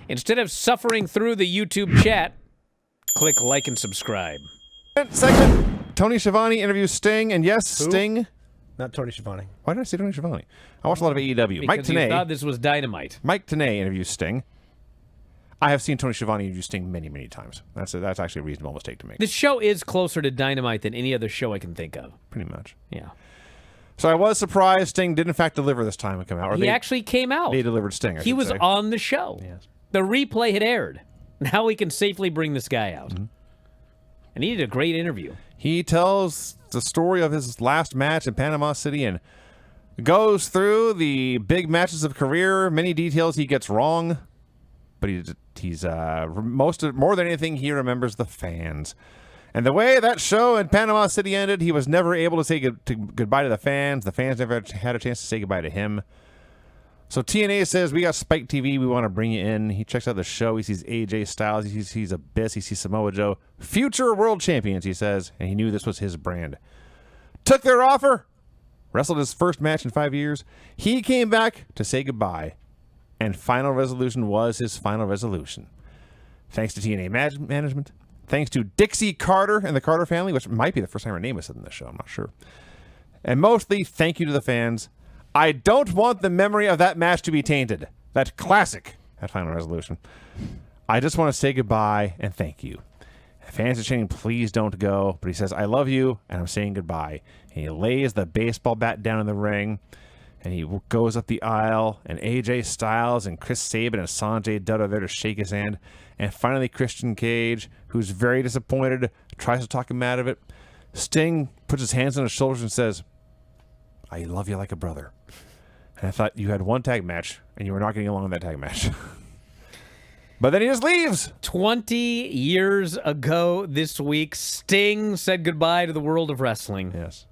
Instead of suffering through the YouTube chat, click like and subscribe. Segment. Tony Schiavone interviews Sting, and yes, Who? Sting. Not Tony Schiavone. Why did I say Tony Schiavone? I watch a lot of AEW. Because you thought this was Dynamite. Mike Tenay interviews Sting. I have seen Tony Schiavone interview Sting many, many times. That's actually a reasonable mistake to make. This show is closer to Dynamite than any other show I can think of. Pretty much. Yeah. So I was surprised Sting did in fact deliver this time and come out. Or He actually came out. They delivered Sting. He was on the show. Yes. The replay had aired. Now we can safely bring this guy out. Mm-hmm. And he did a great interview. He tells the story of his last match in Panama City and goes through the big matches of career. Many details he gets wrong, but he's more than anything he remembers the fans. And the way that show in Panama City ended, he was never able to say goodbye to the fans. The fans never had a chance to say goodbye to him. So TNA says, we got Spike TV. We want to bring you in. He checks out the show. He sees AJ Styles. He sees Abyss. He sees Samoa Joe. Future world champions, he says. And he knew this was his brand. Took their offer. Wrestled his first match in 5 years. He came back to say goodbye. And Final Resolution was his final resolution. Thanks to TNA management. Thanks to Dixie Carter and the Carter family, which might be the first time her name was said in this show. I'm not sure. And mostly, thank you to the fans. I don't want the memory of that match to be tainted. That classic at Final Resolution. I just want to say goodbye and thank you. Fans are chanting, please don't go. But he says, I love you, and I'm saying goodbye. And he lays the baseball bat down in the ring, and he goes up the aisle, and AJ Styles and Chris Sabin and Sanjay Dutt are there to shake his hand. And finally, Christian Cage, who's very disappointed, tries to talk him out of it. Sting puts his hands on his shoulders and says, I love you like a brother. And I thought you had one tag match, and you were not getting along with that tag match. But then he just leaves. 20 years ago this week, Sting said goodbye to the world of wrestling. Yes.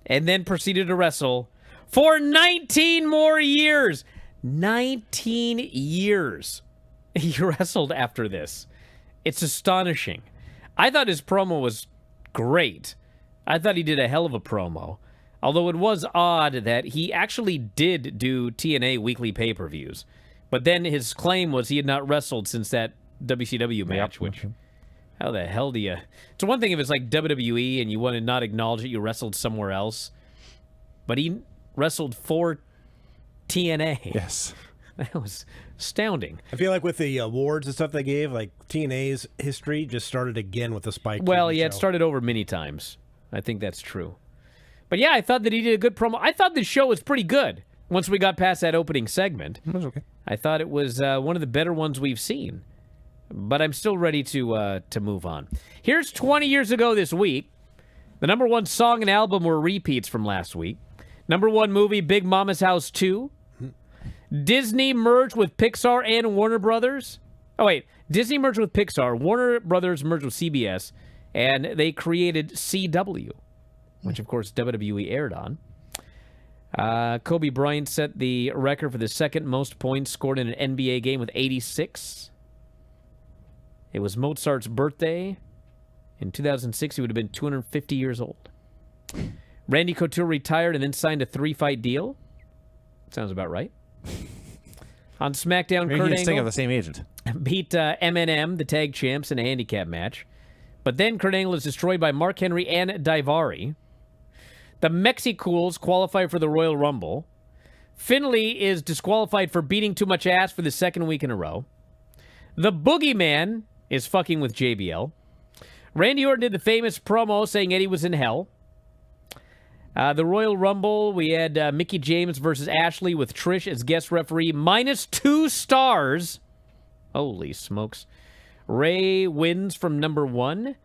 And then proceeded to wrestle for 19 more years. 19 years he wrestled after this. It's astonishing. I thought his promo was great. I thought he did a hell of a promo. Although it was odd that he actually did do TNA weekly pay-per-views. But then his claim was he had not wrestled since that WCW match, which, how the hell do you... It's one thing if it's like WWE and you want to not acknowledge that you wrestled somewhere else. But he wrestled for TNA. Yes. That was astounding. I feel like with the awards and stuff they gave, like TNA's history just started again with the Spike Well, TV yeah, it show. started over many times. I think that's true. But yeah, I thought that he did a good promo. I thought the show was pretty good once we got past that opening segment. It was okay. I thought it was one of the better ones we've seen. But I'm still ready to move on. Here's 20 years ago this week. The number one song and album were repeats from last week. Number one movie, Big Mama's House 2. Disney merged with Pixar and Warner Brothers. Oh, wait. Disney merged with Pixar. Warner Brothers merged with CBS. And they created CW, which, of course, WWE aired on. Kobe Bryant set the record for the second most points scored in an NBA game with 86. It was Mozart's birthday. In 2006, he would have been 250 years old. Randy Couture retired and then signed a 3-fight deal. Sounds about right. On SmackDown, Maybe Kurt he's thinking of Angle the same agent. beat M&M, the tag champs, in a handicap match. But then Kurt Angle is destroyed by Mark Henry and Daivari. The Mexicools qualify for the Royal Rumble. Finley is disqualified for beating too much ass for the second week in a row. The Boogeyman is fucking with JBL. Randy Orton did the famous promo saying Eddie was in hell. The Royal Rumble, we had Mickie James versus Ashley with Trish as guest referee. -2 stars. Holy smokes. Ray wins from number 1,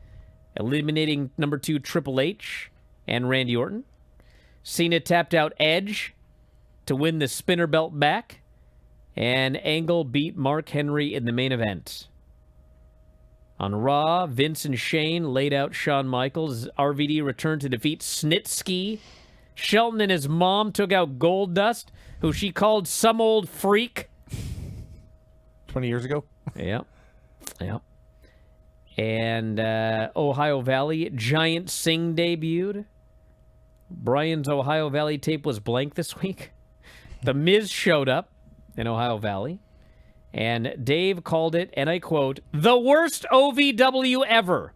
eliminating number 2 Triple H and Randy Orton. Cena tapped out Edge to win the spinner belt back. And Angle beat Mark Henry in the main event. On Raw, Vince and Shane laid out Shawn Michaels. RVD returned to defeat Snitsky. Shelton and his mom took out Goldust, who she called some old freak. 20 years ago? Yep. Yep. And Ohio Valley, Giant Singh debuted. Bryan's Ohio Valley tape was blank this week. The Miz showed up in Ohio Valley. And Dave called it, and I quote, the worst OVW ever.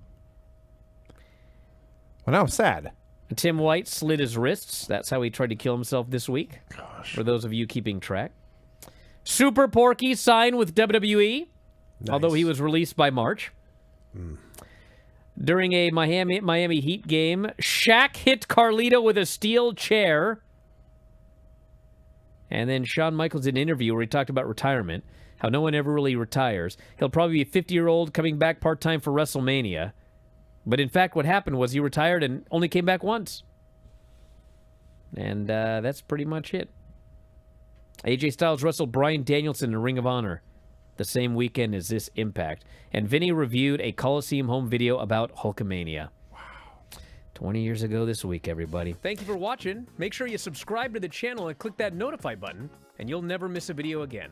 Well, now I'm sad. Tim White slit his wrists. That's how he tried to kill himself this week. Gosh. For those of you keeping track. Super Porky signed with WWE, although he was released by March. During a Miami Heat game, Shaq hit Carlito with a steel chair. And then Shawn Michaels did an interview where he talked about retirement, how no one ever really retires. He'll probably be a 50-year-old coming back part-time for WrestleMania. But in fact, what happened was he retired and only came back once. And that's pretty much it. AJ Styles wrestled Bryan Danielson in Ring of Honor the same weekend as this Impact. And Vinny reviewed a Coliseum home video about Hulkamania. Wow. 20 years ago this week, everybody. Thank you for watching. Make sure you subscribe to the channel and click that notify button, and you'll never miss a video again.